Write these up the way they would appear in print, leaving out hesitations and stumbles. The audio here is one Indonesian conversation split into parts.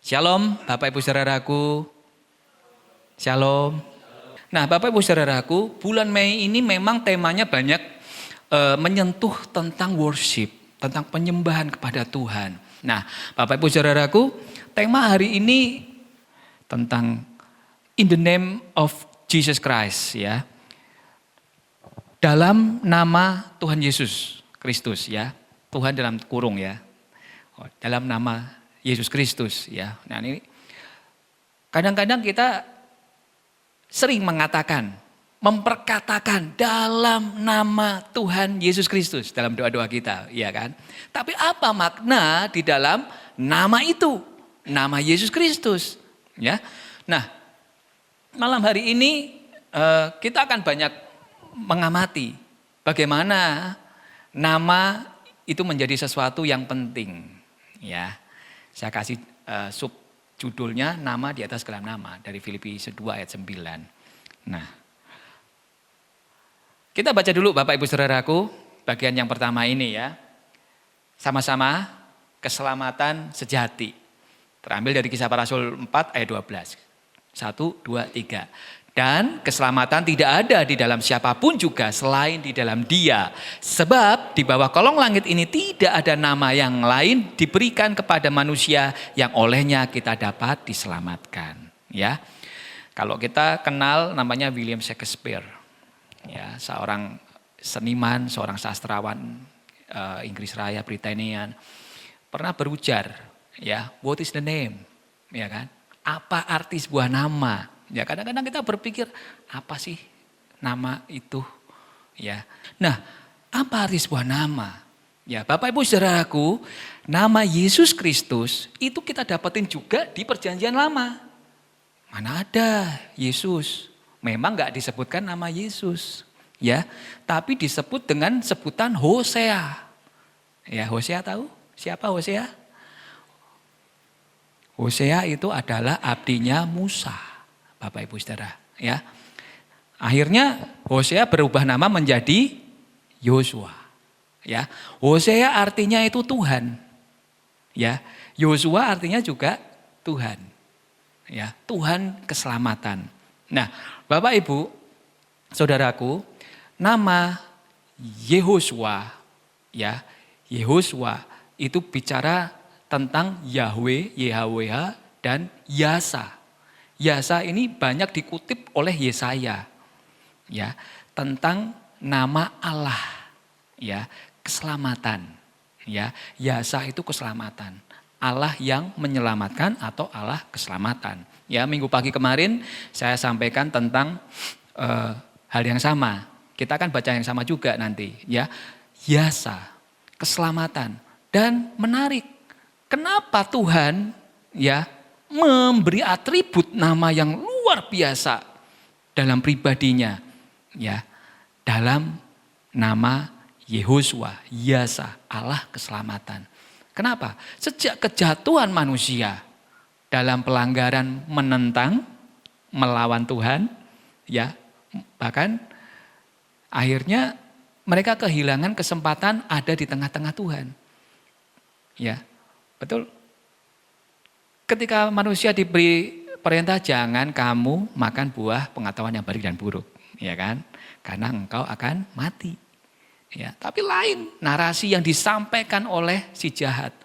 Shalom, Bapak Ibu Saudaraku. Shalom. Nah, Bapak Ibu Saudaraku, bulan Mei ini memang temanya banyak menyentuh tentang worship, tentang penyembahan kepada Tuhan. Nah, Bapak Ibu Saudaraku, tema hari ini tentang in the name of Jesus Christ, ya. Dalam nama Tuhan Yesus Kristus, ya. Tuhan dalam kurung, ya. Dalam nama Yesus Kristus, ya. Nah, ini kadang-kadang kita sering mengatakan, memperkatakan dalam nama Tuhan Yesus Kristus dalam doa-doa kita, ya kan? Tapi apa makna di dalam nama itu? Nama Yesus Kristus, ya. Nah, malam hari ini kita akan banyak mengamati bagaimana nama itu menjadi sesuatu yang penting, ya. Saya kasih judulnya nama di atas segala nama dari Filipi 2 ayat 9. Nah, kita baca dulu Bapak Ibu Saudaraku bagian yang pertama ini ya. Sama-sama keselamatan sejati. Terambil dari Kisah Para Rasul 4 ayat 12. 1, 2, 3. Dan keselamatan tidak ada di dalam siapapun juga selain di dalam Dia. Sebab di bawah kolong langit ini tidak ada nama yang lain diberikan kepada manusia yang olehnya kita dapat diselamatkan. Ya, kalau kita kenal namanya William Shakespeare, ya, seorang seniman, seorang sastrawan Inggris Raya, Britania, pernah berujar, ya, what is the name, ya kan? Apa arti sebuah nama? Ya kadang-kadang kita berpikir apa sih nama itu, ya. Nah, apa arti sebuah nama? Ya, Bapak Ibu Saudaraku, nama Yesus Kristus itu kita dapetin juga di Perjanjian Lama. Mana ada Yesus? Memang nggak disebutkan nama Yesus, ya, tapi disebut dengan sebutan Hosea. Ya, Hosea tahu? Siapa Hosea? Hosea itu adalah abdinya Musa. Bapak Ibu Saudara, ya. Akhirnya Hosea berubah nama menjadi Yosua, ya. Hosea artinya itu Tuhan, ya. Yosua artinya juga Tuhan, ya. Tuhan keselamatan. Nah, Bapak Ibu Saudaraku, nama Yehosua, ya. Yehosua itu bicara tentang Yahweh, YHWH dan Yasa. Yasa ini banyak dikutip oleh Yesaya, ya, tentang nama Allah, ya, keselamatan, ya. Yasa itu keselamatan, Allah yang menyelamatkan atau Allah keselamatan. Ya, minggu pagi kemarin saya sampaikan tentang hal yang sama. Kita akan baca yang sama juga nanti, ya. Yasa, keselamatan, dan menarik. Kenapa Tuhan, ya, memberi atribut nama yang luar biasa dalam pribadinya, ya, dalam nama Yehosua, Yasa, Allah keselamatan. Kenapa? Sejak kejatuhan manusia dalam pelanggaran menentang, melawan Tuhan, ya, bahkan akhirnya mereka kehilangan kesempatan ada di tengah-tengah Tuhan, ya, betul. Ketika manusia diberi perintah jangan kamu makan buah pengetahuan yang baik dan buruk, ya kan? Karena engkau akan mati. Ya, tapi lain narasi yang disampaikan oleh si jahat.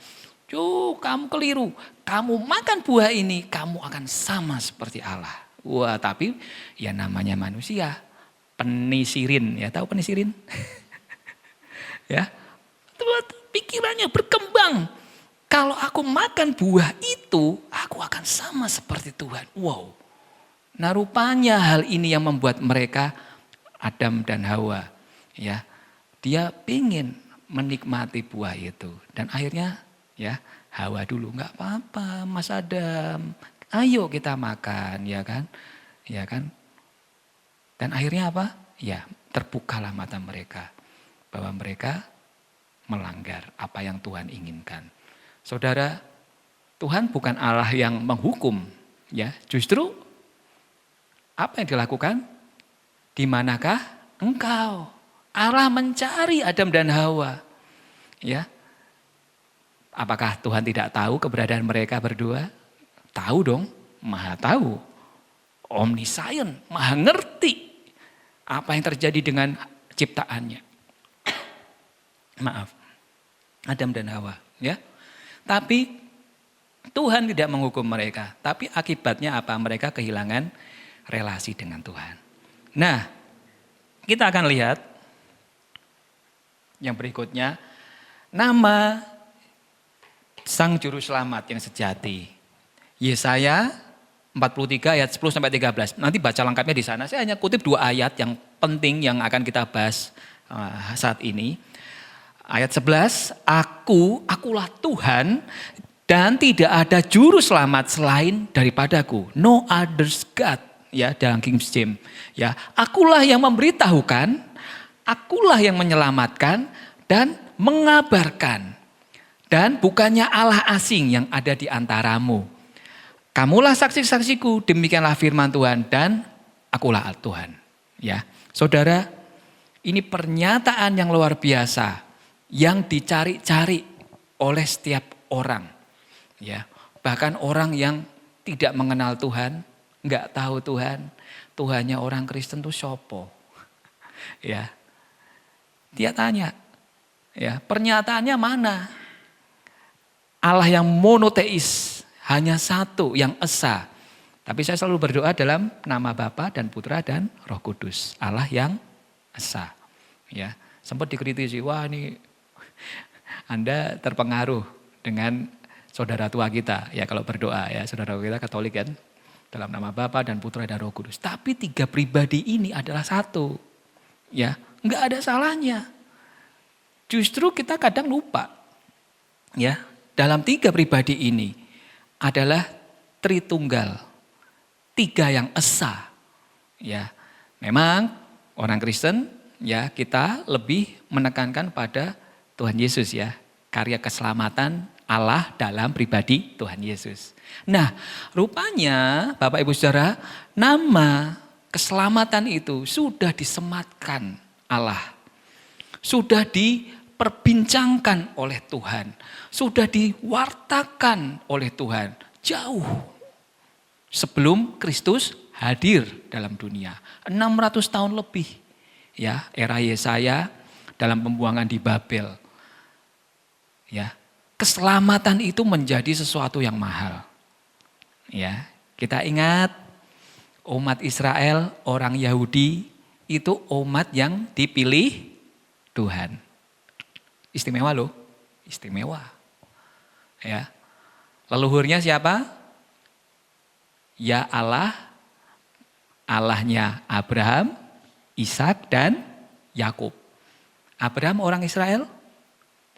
Kamu keliru. Kamu makan buah ini, kamu akan sama seperti Allah. Wah, tapi ya namanya manusia. Penisirin, ya tahu penisirin? Ya, pikirannya berkembang. Kalau aku makan buah itu, aku akan sama seperti Tuhan. Wow. Nah, rupanya hal ini yang membuat mereka, Adam dan Hawa, ya, dia ingin menikmati buah itu. Dan akhirnya, ya, Hawa dulu, nggak apa-apa Mas Adam, ayo kita makan, ya kan? Ya kan? Dan akhirnya apa? Ya, terbukalah mata mereka. Bahwa mereka melanggar apa yang Tuhan inginkan. Saudara, Tuhan bukan Allah yang menghukum, ya. Justru apa yang dilakukan? Di manakah engkau? Allah mencari Adam dan Hawa, ya. Apakah Tuhan tidak tahu keberadaan mereka berdua? Tahu dong, maha tahu. Omniscient, maha ngerti apa yang terjadi dengan ciptaannya. Maaf, Adam dan Hawa, ya. Tapi Tuhan tidak menghukum mereka, tapi akibatnya apa? Mereka kehilangan relasi dengan Tuhan. Nah, kita akan lihat yang berikutnya, nama Sang Juru Selamat yang sejati. Yesaya 43 ayat 10 sampai 13. Nanti baca lengkapnya di sana. Saya hanya kutip 2 ayat yang penting yang akan kita bahas saat ini. Ayat 11, akulah Tuhan dan tidak ada juru selamat selain daripadaku. No others God, ya, dalam King James. Ya, akulah yang memberitahukan, akulah yang menyelamatkan dan mengabarkan. Dan bukannya Allah asing yang ada di antaramu. Kamulah saksi-saksiku, demikianlah firman Tuhan, dan akulah Tuhan. Ya, saudara, ini pernyataan yang luar biasa yang dicari-cari oleh setiap orang. Ya, bahkan orang yang tidak mengenal Tuhan, nggak tahu Tuhan, Tuhannya orang Kristen tuh sopo. Ya, dia tanya, ya, pernyataannya mana? Allah yang monoteis, hanya satu yang esa. Tapi saya selalu berdoa dalam nama Bapa dan Putra dan Roh Kudus, Allah yang esa. Ya, sempat dikritisi, wah ini Anda terpengaruh dengan saudara tua kita, ya kalau berdoa, ya saudara kita Katolik kan, dalam nama Bapa dan Putra dan Roh Kudus. Tapi 3 pribadi ini adalah satu, ya nggak ada salahnya. Justru kita kadang lupa, ya dalam 3 pribadi ini adalah Tritunggal, 3 yang esa, ya memang orang Kristen, ya kita lebih menekankan pada Tuhan Yesus, ya, karya keselamatan Allah dalam pribadi Tuhan Yesus. Nah, rupanya Bapak Ibu Saudara, nama keselamatan itu sudah disematkan Allah. Sudah diperbincangkan oleh Tuhan. Sudah diwartakan oleh Tuhan jauh sebelum Kristus hadir dalam dunia. 600 tahun lebih, ya, era Yesaya dalam pembuangan di Babel. Ya, keselamatan itu menjadi sesuatu yang mahal. Ya, kita ingat umat Israel, orang Yahudi itu umat yang dipilih Tuhan. Istimewa loh, istimewa. Ya. Leluhurnya siapa? Ya Allah, Allahnya Abraham, Ishak dan Yakub. Abraham orang Israel?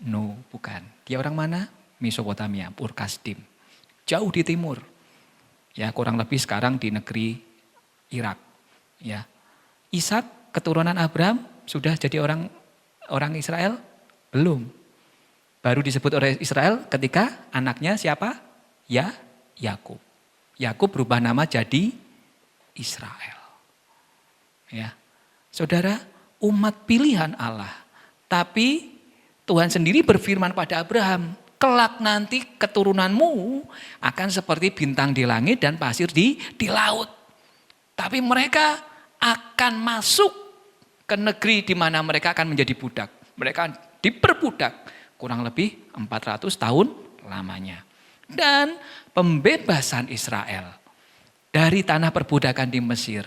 No, bukan. Dia orang mana? Mesopotamia, Ur Kasdim. Jauh di timur. Ya, kurang lebih sekarang di negeri Irak. Ya. Ishak keturunan Abraham sudah jadi orang Israel? Belum. Baru disebut oleh Israel ketika anaknya siapa? Ya, Yakub. Yakub berubah nama jadi Israel. Ya. Saudara, umat pilihan Allah. Tapi Tuhan sendiri berfirman pada Abraham, kelak nanti keturunanmu akan seperti bintang di langit dan pasir di laut. Tapi mereka akan masuk ke negeri di mana mereka akan menjadi budak. Mereka diperbudak kurang lebih 400 tahun lamanya. Dan pembebasan Israel dari tanah perbudakan di Mesir,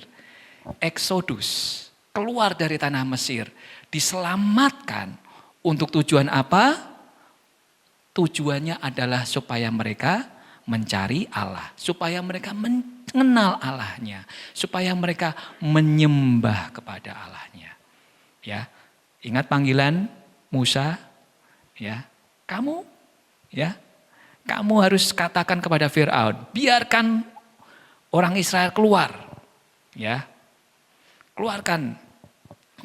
Exodus, keluar dari tanah Mesir, diselamatkan. Untuk tujuan apa? Tujuannya adalah supaya mereka mencari Allah. Supaya mereka mengenal Allahnya. Supaya mereka menyembah kepada Allahnya. Ya, ingat panggilan Musa? Ya, kamu harus katakan kepada Firaun, biarkan orang Israel keluar. Ya, keluarkan,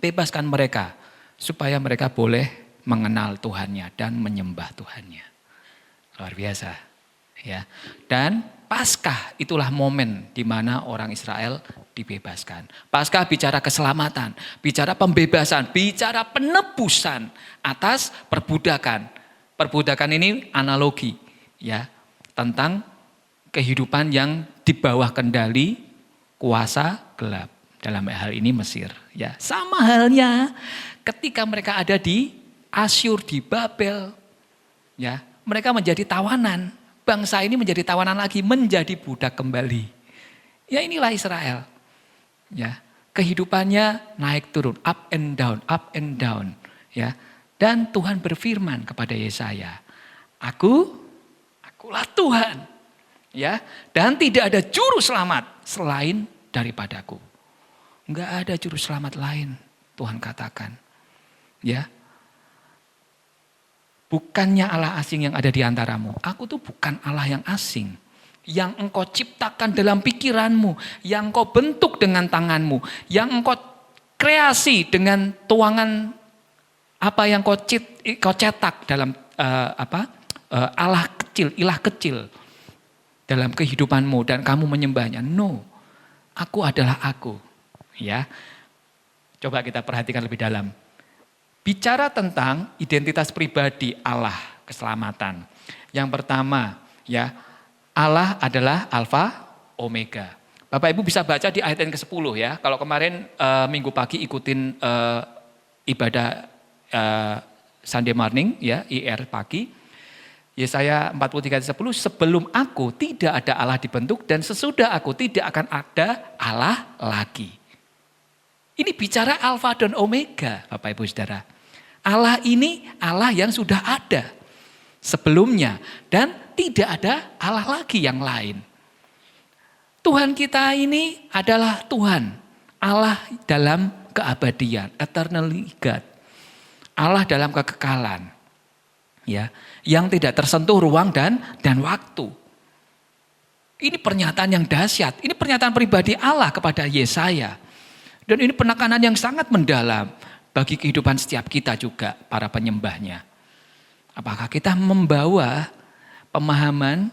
bebaskan mereka. Supaya mereka boleh mengenal Tuhannya dan menyembah Tuhannya. Luar biasa. Ya. Dan Paskah itulah momen di mana orang Israel dibebaskan. Paskah bicara keselamatan, bicara pembebasan, bicara penebusan atas perbudakan. Perbudakan ini analogi, ya, tentang kehidupan yang di bawah kendali kuasa gelap. Dalam hal ini Mesir. Ya, sama halnya ketika mereka ada di Asyur, di Babel. Ya, mereka menjadi tawanan. Bangsa ini menjadi tawanan lagi, menjadi budak kembali. Ya, inilah Israel. Ya, kehidupannya naik turun, up and down, up and down. Ya, dan Tuhan berfirman kepada Yesaya, Akulah Tuhan. Ya, dan tidak ada juru selamat selain daripadaku. Enggak ada juru selamat lain, Tuhan katakan. Ya. Bukannya Allah asing yang ada di antaramu. Aku tuh bukan Allah yang asing. Yang engkau ciptakan dalam pikiranmu, yang engkau bentuk dengan tanganmu, yang engkau kreasi dengan tuangan apa yang kau cetak dalam Allah kecil, ilah kecil dalam kehidupanmu dan kamu menyembahnya. No, aku adalah aku. Ya, coba kita perhatikan lebih dalam. Bicara tentang identitas pribadi Allah keselamatan. Yang pertama, ya, Allah adalah Alfa Omega. Bapak Ibu bisa baca di ayat yang ke-10 ya. Kalau kemarin minggu pagi ikutin ibadah Sunday morning ya, IR pagi. Yesaya 43:10, sebelum aku tidak ada Allah dibentuk dan sesudah aku tidak akan ada Allah lagi. Ini bicara Alfa dan Omega, Bapak Ibu Saudara. Allah ini Allah yang sudah ada sebelumnya dan tidak ada Allah lagi yang lain. Tuhan kita ini adalah Tuhan, Allah dalam keabadian, eternally God. Allah dalam kekekalan. Ya, yang tidak tersentuh ruang dan waktu. Ini pernyataan yang dahsyat, ini pernyataan pribadi Allah kepada Yesaya. Dan ini penekanan yang sangat mendalam bagi kehidupan setiap kita juga, para penyembahnya. Apakah kita membawa pemahaman,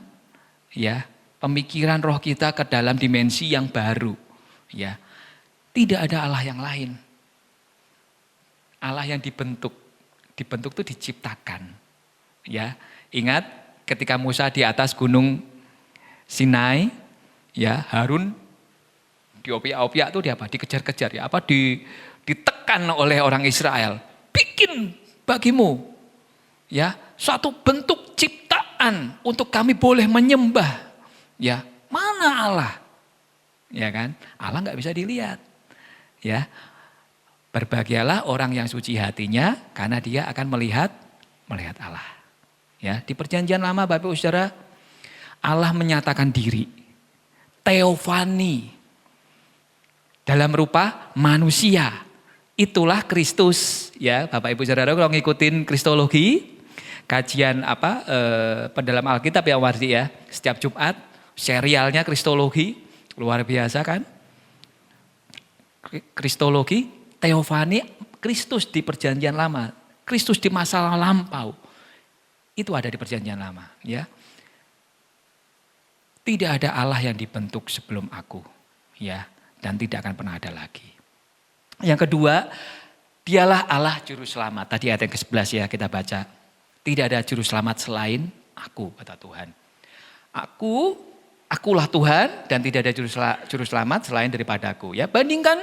ya, pemikiran roh kita ke dalam dimensi yang baru, ya. Tidak ada Allah yang lain. Allah yang dibentuk itu diciptakan, ya. Ingat ketika Musa di atas gunung Sinai, ya, Harun diopiak-opiak itu dikejar-kejar ya, ditekan oleh orang Israel. Bikin bagimu ya suatu bentuk ciptaan untuk kami boleh menyembah. Ya, mana Allah? Ya kan? Allah nggak bisa dilihat. Ya. Berbahagialah orang yang suci hatinya karena dia akan melihat Allah. Ya, di Perjanjian Lama Bapak Ibu Saudara, Allah menyatakan diri. Teofani. Dalam rupa manusia. Itulah Kristus. Ya, Bapak Ibu Saudara kalau ngikutin kristologi, kajian pendalam Alkitab yang wardi ya, setiap Jumat serialnya kristologi, luar biasa kan? Kristologi, teofani, Kristus di Perjanjian Lama, Kristus di masa lampau. Itu ada di Perjanjian Lama, ya. Tidak ada Allah yang dibentuk sebelum aku, ya. Dan tidak akan pernah ada lagi. Yang kedua, dialah Allah juru selamat. Tadi ayat yang ke-11 ya kita baca. Tidak ada juru selamat selain aku, kata Tuhan. Akulah Tuhan dan tidak ada juru selamat selain daripadaku. Ya, bandingkan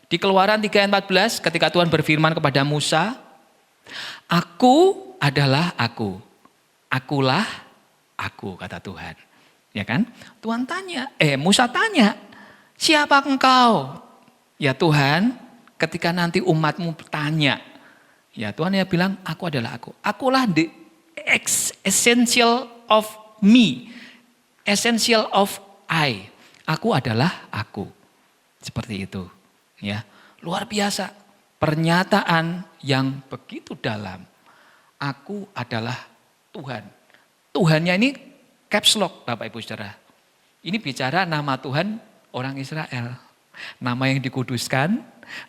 di Keluaran 3 ayat 14 ketika Tuhan berfirman kepada Musa, aku adalah aku. Akulah aku, kata Tuhan. Ya kan? Musa tanya, siapa engkau? Ya Tuhan, ketika nanti umatmu bertanya, ya Tuhan ya bilang, aku adalah aku. Akulah the essential of me, essential of I. Aku adalah aku. Seperti itu. Ya, luar biasa. Pernyataan yang begitu dalam. Aku adalah Tuhan. Tuhannya ini caps lock Bapak Ibu Saudara. Ini bicara nama Tuhan orang Israel. Nama yang dikuduskan,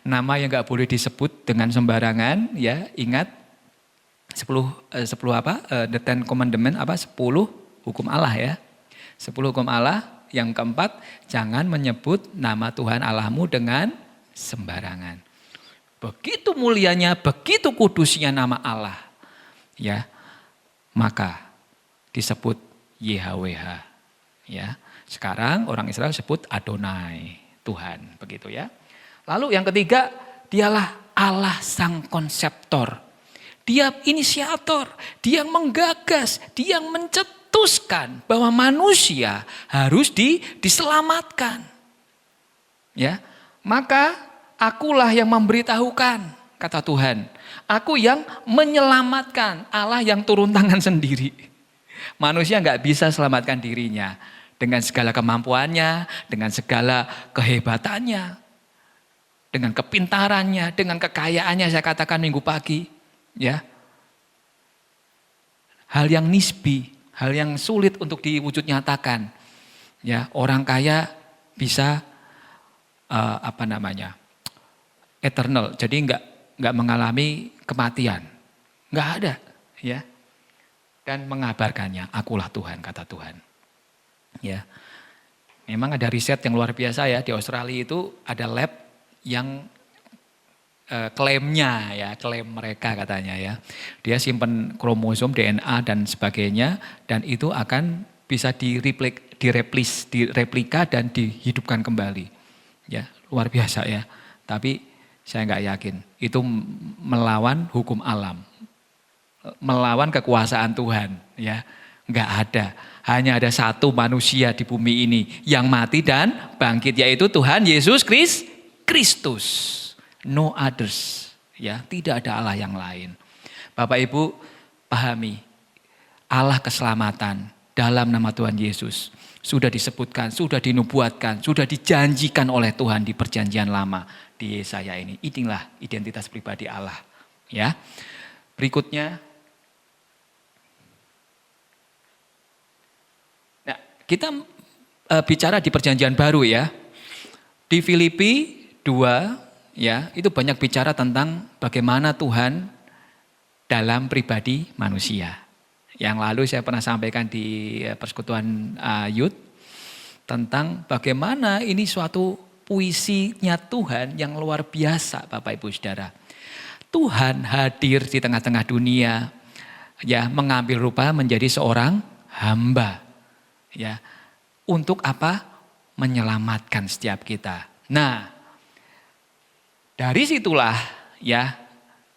nama yang gak boleh disebut dengan sembarangan, ya. Ingat 10 the Ten Commandment 10 hukum Allah ya. 10 hukum Allah. Yang keempat, jangan menyebut nama Tuhan Allahmu dengan sembarangan. Begitu mulianya, begitu kudusnya nama Allah. Ya. Maka disebut YHWH. Ya, sekarang orang Israel sebut Adonai, Tuhan, begitu ya. Lalu yang ketiga, dialah Allah sang konseptor. Dia inisiator, dia yang menggagas, dia yang mencetuskan bahwa manusia harus diselamatkan. Ya, maka akulah yang memberitahukan, kata Tuhan. Aku yang menyelamatkan, Allah yang turun tangan sendiri. Manusia nggak bisa selamatkan dirinya dengan segala kemampuannya, dengan segala kehebatannya, dengan kepintarannya, dengan kekayaannya. Saya katakan minggu pagi, ya, hal yang nisbi, hal yang sulit untuk diwujud nyatakan. Ya, orang kaya bisa eternal, jadi nggak mengalami kematian, nggak ada, ya. Dan mengabarkannya, akulah Tuhan, kata Tuhan. Ya, memang ada riset yang luar biasa ya, di Australia itu ada lab yang klaimnya ya, klaim mereka katanya ya, dia simpen kromosom, DNA dan sebagainya, dan itu akan bisa direplika dan dihidupkan kembali. Ya, luar biasa ya. Tapi saya nggak yakin itu melawan hukum alam, melawan kekuasaan Tuhan, ya. Nggak ada. Hanya ada satu manusia di bumi ini yang mati dan bangkit, yaitu Tuhan Yesus Kristus. No others, ya. Tidak ada Allah yang lain. Bapak Ibu pahami, Allah keselamatan dalam nama Tuhan Yesus sudah disebutkan, sudah dinubuatkan, sudah dijanjikan oleh Tuhan di perjanjian lama di Yesaya ini. Inilah identitas pribadi Allah, ya. Berikutnya, nah, kita bicara di perjanjian baru ya. Di Filipi 2 ya, itu banyak bicara tentang bagaimana Tuhan dalam pribadi manusia. Yang lalu saya pernah sampaikan di persekutuan youth tentang bagaimana ini suatu puisinya Tuhan yang luar biasa, Bapak Ibu Saudara. Tuhan hadir di tengah-tengah dunia, ya, mengambil rupa menjadi seorang hamba, ya. Untuk apa? Menyelamatkan setiap kita. Nah, dari situlah ya,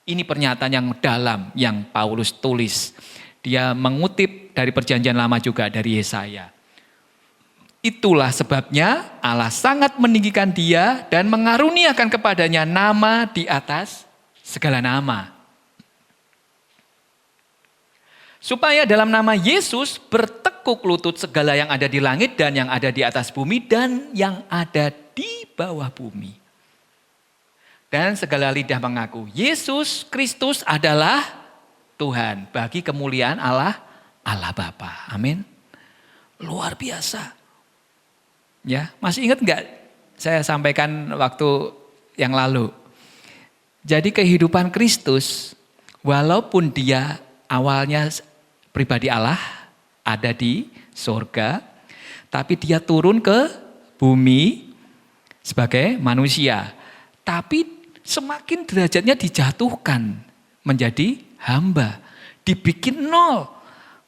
ini pernyataan yang dalam yang Paulus tulis. Dia mengutip dari perjanjian lama juga, dari Yesaya. Itulah sebabnya Allah sangat meninggikan dia dan mengaruniakan kepadanya nama di atas segala nama. Supaya dalam nama Yesus bertekuk lutut segala yang ada di langit dan yang ada di atas bumi dan yang ada di bawah bumi. Dan segala lidah mengaku Yesus Kristus adalah Tuhan, bagi kemuliaan Allah Bapa. Amin. Luar biasa. Ya, masih ingat enggak saya sampaikan waktu yang lalu? Jadi kehidupan Kristus, walaupun dia awalnya pribadi Allah, ada di surga, tapi dia turun ke bumi sebagai manusia. Tapi semakin derajatnya dijatuhkan menjadi hamba, dibikin nol,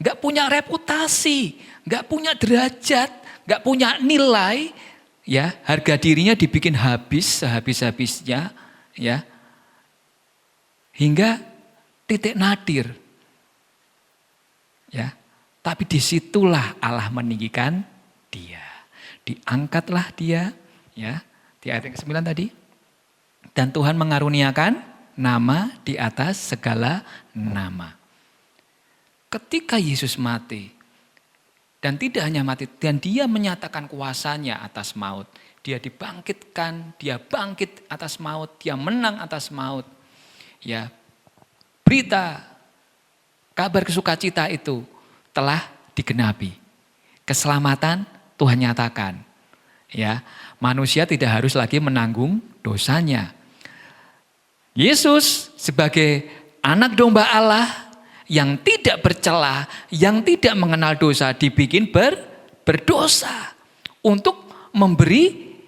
gak punya reputasi, gak punya derajat, gak punya nilai, ya, harga dirinya dibikin habis sehabis-habisnya, ya, hingga titik nadir, ya. Tapi disitulah Allah meninggikan dia, diangkatlah dia, ya, di ayat yang ke-9 tadi, dan Tuhan mengaruniakan nama di atas segala nama. Ketika Yesus mati, dan tidak hanya mati, dan dia menyatakan kuasanya atas maut. Dia dibangkitkan, dia bangkit atas maut, dia menang atas maut. Ya, berita, kabar kesukacita itu telah digenapi. Keselamatan Tuhan nyatakan. Ya, manusia tidak harus lagi menanggung dosanya. Yesus sebagai anak domba Allah yang tidak bercela, yang tidak mengenal dosa, dibikin berdosa untuk memberi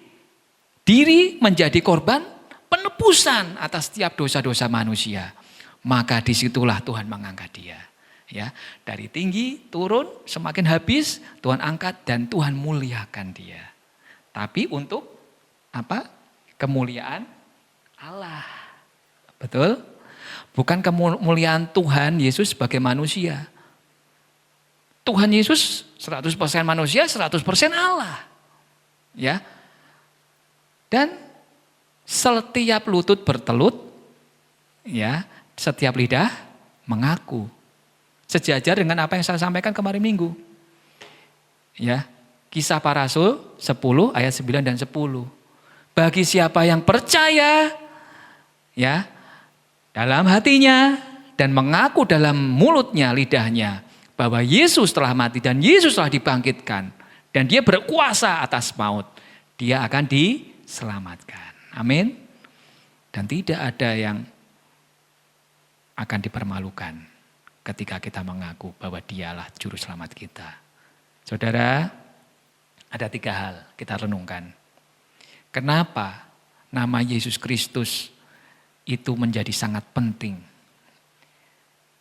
diri menjadi korban penebusan atas setiap dosa-dosa manusia. Maka disitulah Tuhan mengangkat dia. Ya, dari tinggi turun, semakin habis Tuhan angkat dan Tuhan muliakan dia. Tapi untuk apa? Kemuliaan Allah. Betul? Bukan kemuliaan Tuhan Yesus sebagai manusia. Tuhan Yesus 100% manusia, 100% Allah. Ya. Dan setiap lutut bertelut, ya, setiap lidah mengaku. Sejajar dengan apa yang saya sampaikan kemarin minggu. Ya, Kisah Para Rasul 10 ayat 9 dan 10. Bagi siapa yang percaya, ya, dalam hatinya dan mengaku dalam mulutnya, lidahnya, bahwa Yesus telah mati dan Yesus telah dibangkitkan dan dia berkuasa atas maut, dia akan diselamatkan. Amin. Dan tidak ada yang akan dipermalukan ketika kita mengaku bahwa dialah juru selamat kita. Saudara, ada 3 hal kita renungkan. Kenapa nama Yesus Kristus itu menjadi sangat penting?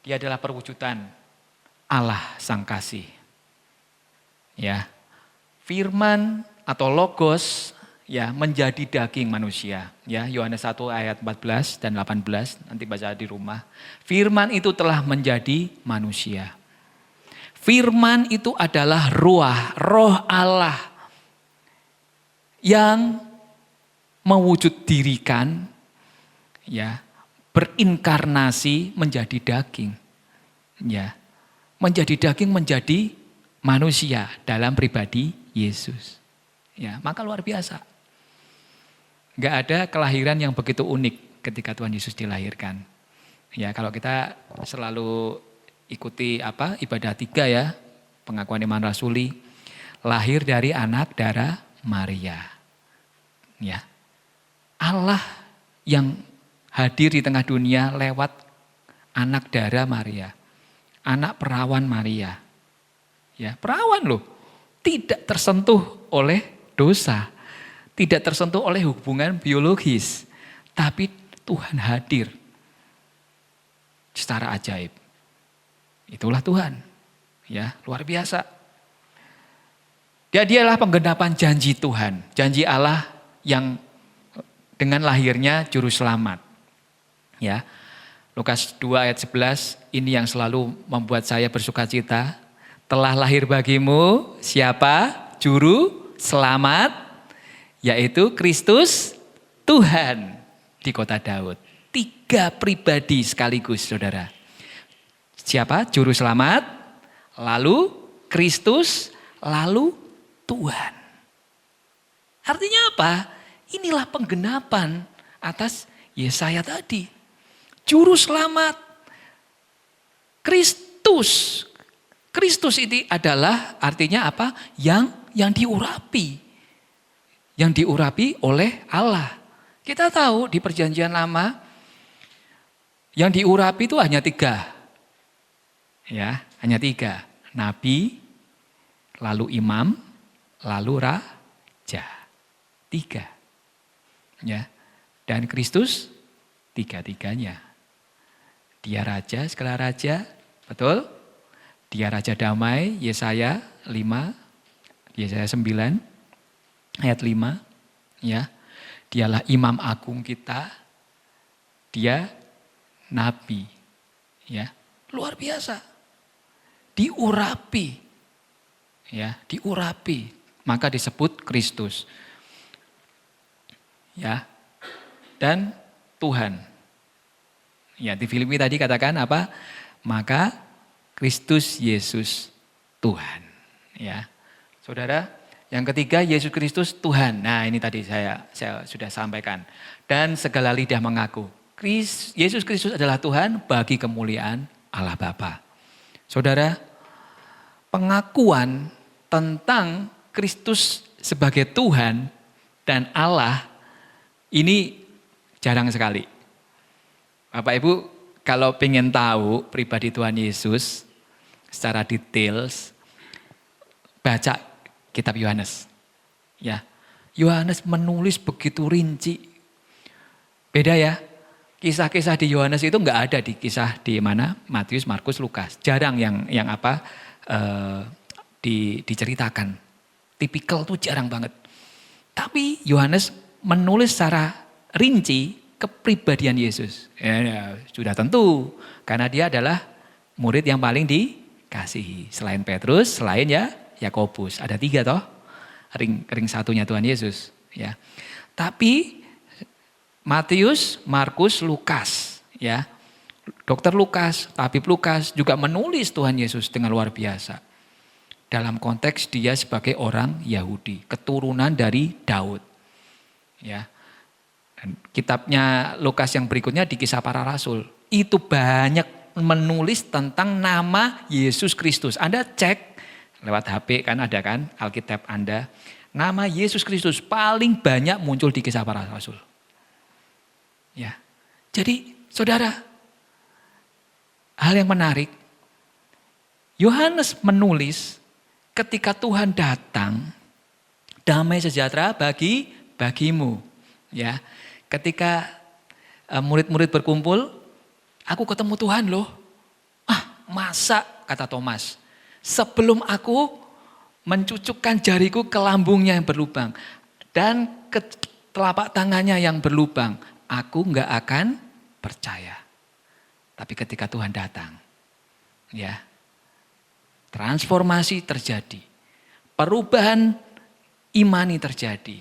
Dia adalah perwujudan Allah Sang Kasih. Ya. Firman atau logos, ya, menjadi daging manusia. Ya, Yohanes 1 ayat 14 dan 18, nanti baca di rumah. Firman itu telah menjadi manusia. Firman itu adalah roh Allah yang mewujud dirikan, ya, berinkarnasi menjadi daging, ya, menjadi daging, menjadi manusia dalam pribadi Yesus. Ya, maka luar biasa. Gak ada kelahiran yang begitu unik ketika Tuhan Yesus dilahirkan. Ya, kalau kita selalu ikuti ibadah 3 ya, pengakuan iman rasuli, lahir dari anak darah Maria. Ya. Allah yang hadir di tengah dunia lewat anak darah Maria. Anak perawan Maria. Ya, perawan loh. Tidak tersentuh oleh dosa. Tidak tersentuh oleh hubungan biologis. Tapi Tuhan hadir secara ajaib. Itulah Tuhan. Ya, luar biasa. Dialah penggenapan janji Tuhan. Janji Allah yang dengan lahirnya juru selamat. Ya. Lukas 2 ayat 11, ini yang selalu membuat saya bersukacita. Telah lahir bagimu siapa? Juru selamat, yaitu Kristus Tuhan di kota Daud. 3 pribadi sekaligus, saudara. Siapa? Juru selamat, lalu Kristus, lalu Tuhan. Artinya apa? Inilah penggenapan atas Yesaya tadi. Juru selamat, Kristus. Kristus itu adalah artinya apa? Yang diurapi. Yang diurapi oleh Allah. Kita tahu di Perjanjian Lama yang diurapi itu hanya 3. Ya, hanya 3. Nabi, lalu imam, lalu raja. 3. Ya. Dan Kristus 3-tiganya. Dia raja, segala raja, betul? Dia raja damai, Yesaya 5, Yesaya 9 ayat 5, ya. Dialah imam agung kita. Dia nabi. Ya. Luar biasa. Diurapi. Ya, diurapi. Maka disebut Kristus. Ya. Dan Tuhan. Ya, di Filipi tadi katakan apa? Maka Kristus Yesus Tuhan. Ya. Saudara, yang ketiga Yesus Kristus Tuhan. Nah, ini tadi saya sudah sampaikan. Dan segala lidah mengaku Yesus Kristus adalah Tuhan bagi kemuliaan Allah Bapa. Saudara, pengakuan tentang Kristus sebagai Tuhan dan Allah ini jarang sekali. Bapak Ibu, kalau pengen tahu pribadi Tuhan Yesus secara details, baca kitab Yohanes. Ya, Yohanes menulis begitu rinci. Beda ya, Kisah-kisah di Yohanes itu nggak ada di kisah di mana Matius, Markus, Lukas. Jarang yang diceritakan. Tipikal tuh jarang banget. Tapi Yohanes menulis secara rinci kepribadian Yesus. Ya, sudah tentu karena dia adalah murid yang paling dikasihi. Selain Petrus, selain ya Yakobus. Ada 3 toh. Ring satunya Tuhan Yesus. Ya. Tapi Matius, Markus, Lukas, ya. Dokter Lukas, tabib Lukas juga menulis Tuhan Yesus dengan luar biasa. Dalam konteks dia sebagai orang Yahudi, keturunan dari Daud. Ya. Dan kitabnya Lukas yang berikutnya di Kisah Para Rasul, itu banyak menulis tentang nama Yesus Kristus. Anda cek lewat HP kan ada kan Alkitab Anda. Nama Yesus Kristus paling banyak muncul di Kisah Para Rasul. Ya. Jadi saudara, hal yang menarik, Yohanes menulis ketika Tuhan datang, damai sejahtera bagimu. Ya. Ketika murid-murid berkumpul, aku ketemu Tuhan loh. Masa, kata Thomas, sebelum aku mencucukkan jariku ke lambungnya yang berlubang dan ke telapak tangannya yang berlubang, aku enggak akan percaya. Tapi ketika Tuhan datang, ya, transformasi terjadi. Perubahan imani terjadi.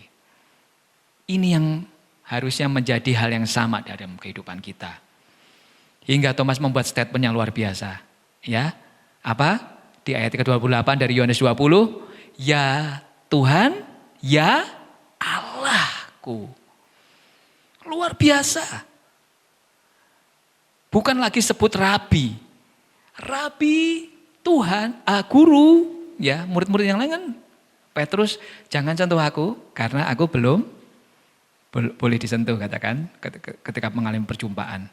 Ini yang harusnya menjadi hal yang sama dalam kehidupan kita. Hingga Thomas membuat statement yang luar biasa. Ya, apa? Di ayat ke-28 dari Yohanes 20, ya Tuhan, ya Allahku. Luar biasa. Bukan lagi sebut rabi. Rabi, Tuhan, guru. Ya, murid-murid yang lain kan, Petrus, jangan sentuh aku karena aku belum boleh disentuh, katakan ketika mengalami perjumpaan.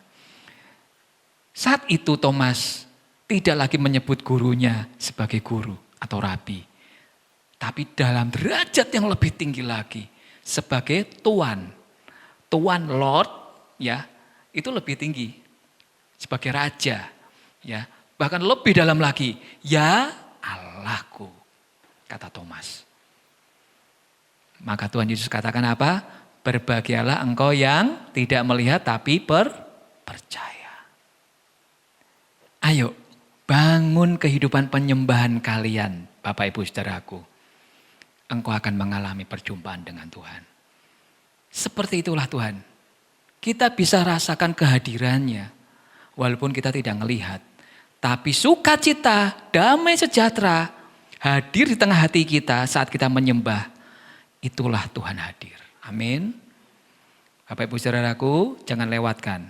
Saat itu Thomas tidak lagi menyebut gurunya sebagai guru atau rabi. Tapi dalam derajat yang lebih tinggi lagi, sebagai Tuan. Tuan Lord, ya, itu lebih tinggi. Sebagai raja, ya. Bahkan lebih dalam lagi, ya Allahku, kata Thomas. Maka Tuhan Yesus katakan apa? Berbahagialah engkau yang tidak melihat tapi percaya. Ayo, bangun kehidupan penyembahan kalian, Bapak Ibu Saudaraku. Engkau akan mengalami perjumpaan dengan Tuhan. Seperti itulah Tuhan. Kita bisa rasakan kehadirannya, walaupun kita tidak melihat. Tapi sukacita, damai sejahtera, hadir di tengah hati kita saat kita menyembah. Itulah Tuhan hadir. Amin. Bapak Ibu Saudaraku, jangan lewatkan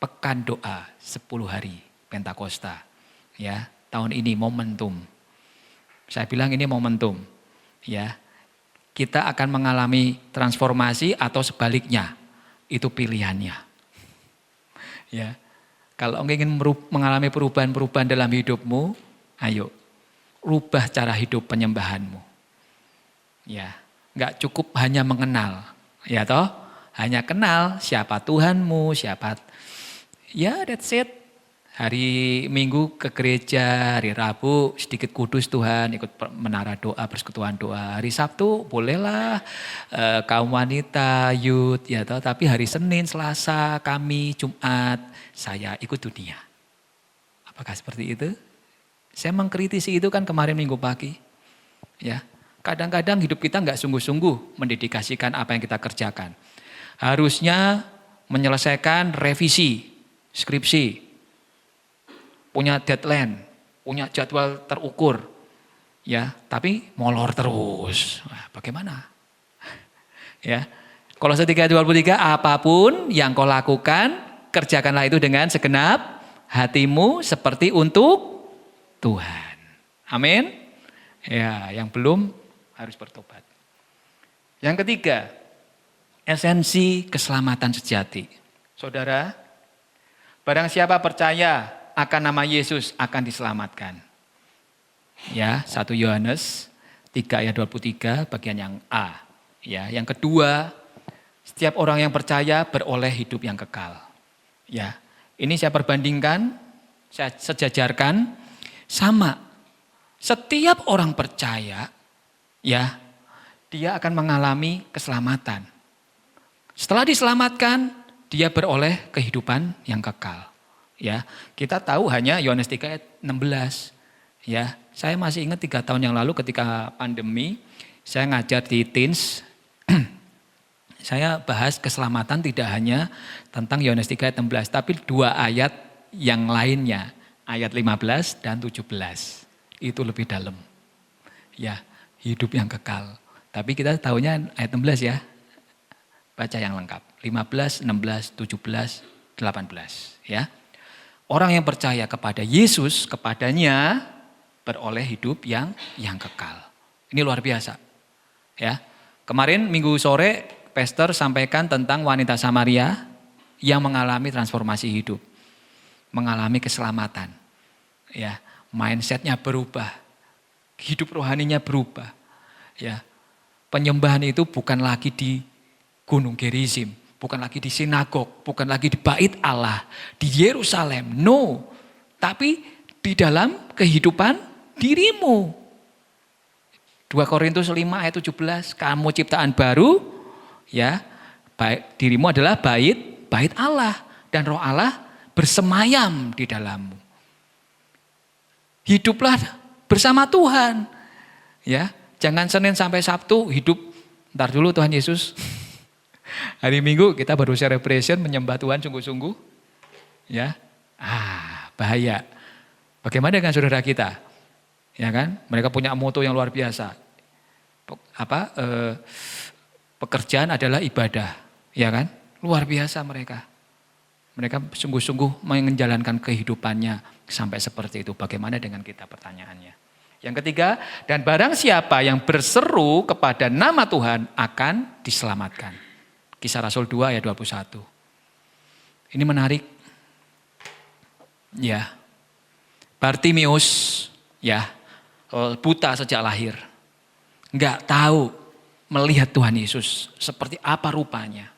pekan doa 10 hari Pentakosta. Ya, tahun ini momentum. Saya bilang ini momentum. Ya. Kita akan mengalami transformasi atau sebaliknya. Itu pilihannya. Ya. Kalau engkau ingin mengalami perubahan-perubahan dalam hidupmu, ayo rubah cara hidup penyembahanmu. Ya. Enggak cukup hanya mengenal, ya toh? Hanya kenal siapa Tuhanmu, siapa. Ya, that's it. Hari Minggu ke gereja, hari Rabu sedikit kudus Tuhan, ikut menara doa, persekutuan doa. Hari Sabtu bolehlah kaum wanita, youth, ya toh. Tapi hari Senin, Selasa, Kamis, Jumat, saya ikut dunia. Apakah seperti itu? Saya mengkritisi itu kan kemarin Minggu pagi, ya. Kadang-kadang hidup kita nggak sungguh-sungguh mendedikasikan apa yang kita kerjakan. Harusnya menyelesaikan revisi, skripsi, punya deadline, punya jadwal terukur. Ya, tapi molor terus. Nah, bagaimana? Ya. Kolose 3:23, apapun yang kau lakukan, kerjakanlah itu dengan segenap hatimu seperti untuk Tuhan. Amin. Ya, yang belum harus bertobat. Yang ketiga, esensi keselamatan sejati. Saudara, barang siapa percaya akan nama Yesus akan diselamatkan. Ya, 1 Yohanes 3 ayat 23 bagian yang A. Ya, yang kedua, Setiap orang yang percaya beroleh hidup yang kekal. Ya, ini saya perbandingkan, saya sejajarkan sama. Setiap orang percaya, ya, dia akan mengalami keselamatan. Setelah diselamatkan, dia beroleh kehidupan yang kekal. Ya, kita tahu hanya Yohanes 3 ayat 16. Ya, saya masih ingat 3 tahun yang lalu ketika pandemi, saya ngajar di Teens. Saya bahas keselamatan tidak hanya tentang Yohanes 3 ayat 16, tapi 2 ayat yang lainnya, ayat 15 dan 17. Itu lebih dalam. Ya, hidup yang kekal. Tapi kita tahunya ayat 16 ya. Baca yang lengkap. 15, 16, 17, 18 ya. Orang yang percaya kepada Yesus, kepadanya beroleh hidup yang kekal. Ini luar biasa. Ya. Kemarin minggu sore pastor sampaikan tentang wanita Samaria yang mengalami transformasi hidup. Mengalami keselamatan. Ya, mindsetnya berubah. Hidup rohaninya berubah. Ya. Penyembahan itu bukan lagi di Gunung Gerizim, bukan lagi di sinagog, bukan lagi di bait Allah, di Yerusalem. No. Tapi di dalam kehidupan dirimu. 2 Korintus 5 ayat 17, kamu ciptaan baru. Ya, baik dirimu adalah bait Allah dan Roh Allah bersemayam di dalammu. Hiduplah bersama Tuhan. Ya, jangan Senin sampai Sabtu hidup ntar dulu Tuhan Yesus. Hari Minggu kita baru celebration menyembah Tuhan sungguh-sungguh. Ya. Bahaya. Bagaimana dengan saudara kita? Ya kan? Mereka punya moto yang luar biasa. Pekerjaan adalah ibadah, ya kan? Luar biasa mereka. Mereka sungguh-sungguh menjalankan kehidupannya sampai seperti itu. Bagaimana dengan kita pertanyaannya? Yang ketiga, dan barang siapa yang berseru kepada nama Tuhan akan diselamatkan. Kisah Rasul 2 ayat 21. Ini menarik. Ya. Bartimius, ya, buta sejak lahir. Enggak tahu melihat Tuhan Yesus seperti apa rupanya.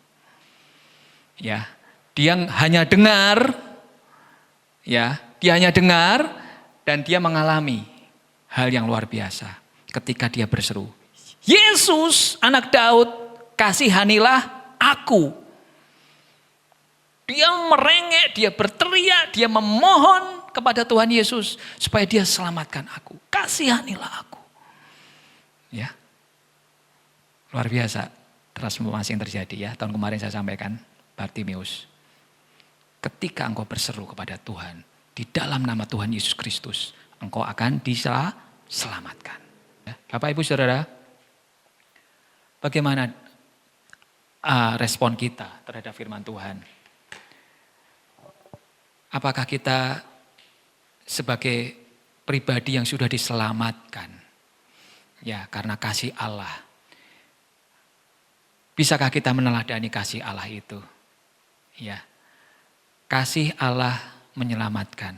Ya, dia hanya dengar, ya, dia hanya dengar dan dia mengalami hal yang luar biasa ketika dia berseru, Yesus anak Daud, kasihanilah aku. Dia merengek, dia berteriak, dia memohon kepada Tuhan Yesus supaya dia selamatkan aku. Kasihanilah aku. Ya. Luar biasa transformasi yang terjadi ya. Tahun kemarin saya sampaikan Bartimius. Ketika engkau berseru kepada Tuhan di dalam nama Tuhan Yesus Kristus, engkau akan diselamatkan. Ya. Bapak Ibu Saudara, bagaimana respon kita terhadap firman Tuhan? Apakah kita sebagai pribadi yang sudah diselamatkan? Ya, karena kasih Allah. Bisakah kita meneladani kasih Allah itu? Ya. Kasih Allah menyelamatkan.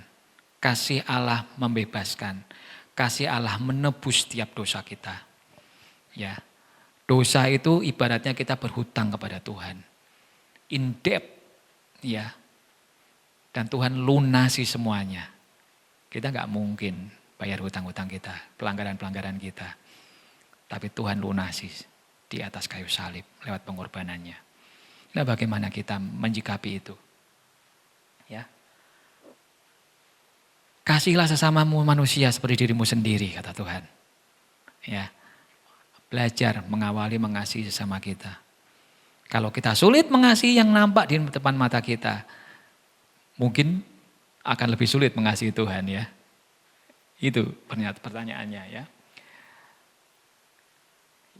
Kasih Allah membebaskan. Kasih Allah menebus setiap dosa kita. Ya. Dosa itu ibaratnya kita berhutang kepada Tuhan. In debt. Ya. Dan Tuhan lunasi semuanya. Kita nggak mungkin bayar hutang-hutang kita, pelanggaran-pelanggaran kita. Tapi Tuhan lunasi di atas kayu salib lewat pengorbanannya. Nah, bagaimana kita menjikapi itu? Ya. Kasihilah sesamamu manusia seperti dirimu sendiri, kata Tuhan. Ya. Belajar mengawali mengasihi sesama kita. Kalau kita sulit mengasihi yang nampak di depan mata kita, mungkin akan lebih sulit mengasihi Tuhan ya. Itu pertanyaannya ya.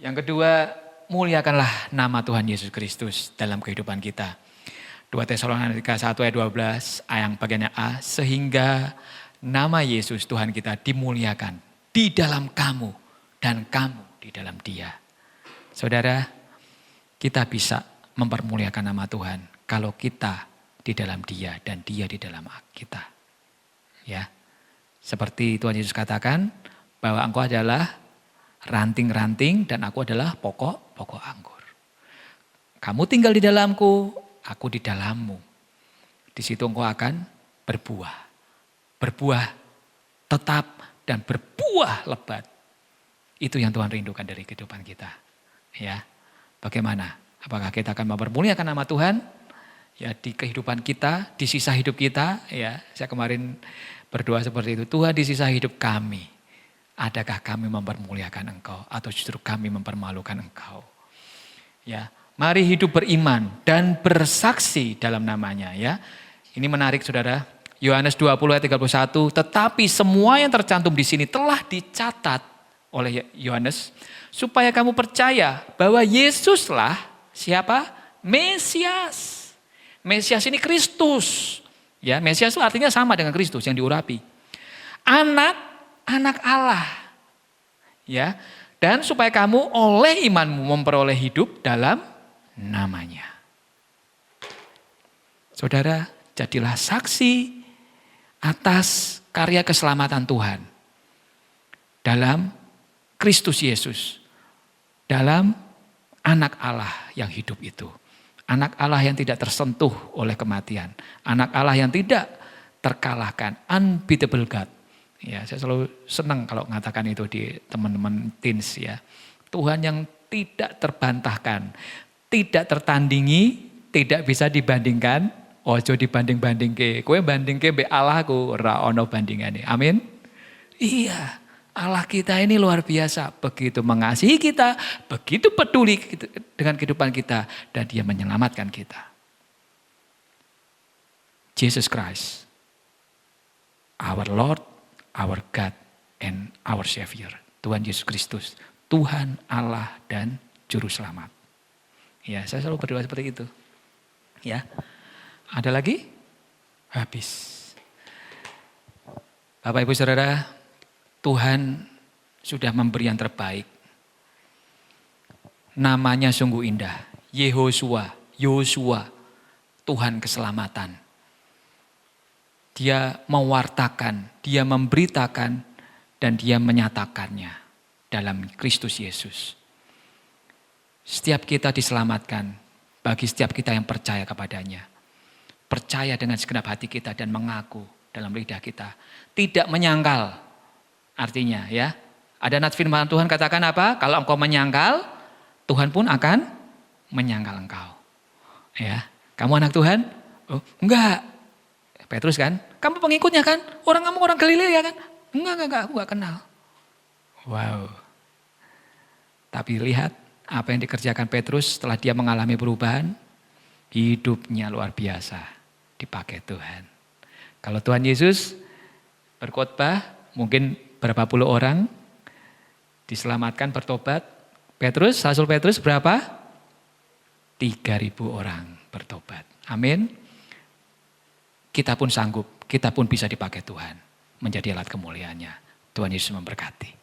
Yang kedua, muliakanlah nama Tuhan Yesus Kristus dalam kehidupan kita. 2 Tesalonika 1 ayat 12, ayat bagiannya A, sehingga nama Yesus Tuhan kita dimuliakan di dalam kamu dan kamu di dalam Dia. Saudara, kita bisa mempermuliakan nama Tuhan kalau kita di dalam Dia dan Dia di dalam kita. Ya. Seperti Tuhan Yesus katakan bahwa engkau adalah ranting-ranting dan aku adalah pokok anggur. Kamu tinggal di dalamku, aku di dalammu. Di situ engkau akan berbuah. Berbuah tetap dan berbuah lebat. Itu yang Tuhan rindukan dari kehidupan kita. Ya, bagaimana? Apakah kita akan mempermuliakan nama Tuhan? Ya, di kehidupan kita, di sisa hidup kita. Ya, saya kemarin berdoa seperti itu. Tuhan, di sisa hidup kami, adakah kami mempermuliakan Engkau atau justru kami mempermalukan Engkau? Ya, mari hidup beriman dan bersaksi dalam namanya. Ya, ini menarik saudara. Yohanes 20 ayat 31. Tetapi semua yang tercantum di sini telah dicatat oleh Yohanes supaya kamu percaya bahwa Yesuslah siapa? Mesias. Mesias ini Kristus. Ya, Mesias itu artinya sama dengan Kristus yang diurapi. Anak Allah. Ya, dan supaya kamu oleh imanmu memperoleh hidup dalam namanya. Saudara, jadilah saksi atas karya keselamatan Tuhan dalam Kristus Yesus, dalam anak Allah yang hidup itu. Anak Allah yang tidak tersentuh oleh kematian. Anak Allah yang tidak terkalahkan. Unbeatable God. Ya, saya selalu senang kalau mengatakan itu di teman-teman teens ya. Tuhan yang tidak terbantahkan. Tidak tertandingi. Tidak bisa dibandingkan. Ojo dibanding-banding ke. Kowe banding ke be Allahku. Ora ono bandingane. Amin. Iya. Allah kita ini luar biasa, begitu mengasihi kita, begitu peduli dengan kehidupan kita, dan Dia menyelamatkan kita. Jesus Christ, our Lord, our God, and our Savior. Tuhan Yesus Kristus, Tuhan Allah dan Juru Selamat. Ya, saya selalu berdoa seperti itu. Ya, ada lagi? Habis. Bapak Ibu Saudara, Tuhan sudah memberi yang terbaik. Namanya sungguh indah. Yehosua, Tuhan keselamatan. Dia mewartakan, Dia memberitakan, dan Dia menyatakannya dalam Kristus Yesus. Setiap kita diselamatkan bagi setiap kita yang percaya kepadanya. Percaya dengan segenap hati kita dan mengaku dalam lidah kita. Tidak menyangkal. Artinya ya, ada nats firman Tuhan katakan apa? Kalau engkau menyangkal, Tuhan pun akan menyangkal engkau. Ya, kamu anak Tuhan? Oh, enggak. Petrus kan? Kamu pengikutnya kan? Kamu orang Galilea kan? Enggak, aku enggak kenal. Wow. Tapi lihat apa yang dikerjakan Petrus setelah dia mengalami perubahan. Hidupnya luar biasa dipakai Tuhan. Kalau Tuhan Yesus berkhotbah, mungkin berapa puluh orang diselamatkan bertobat. Rasul Petrus berapa? 3.000 orang bertobat. Amin. Kita pun sanggup, kita pun bisa dipakai Tuhan menjadi alat kemuliaannya. Tuhan Yesus memberkati.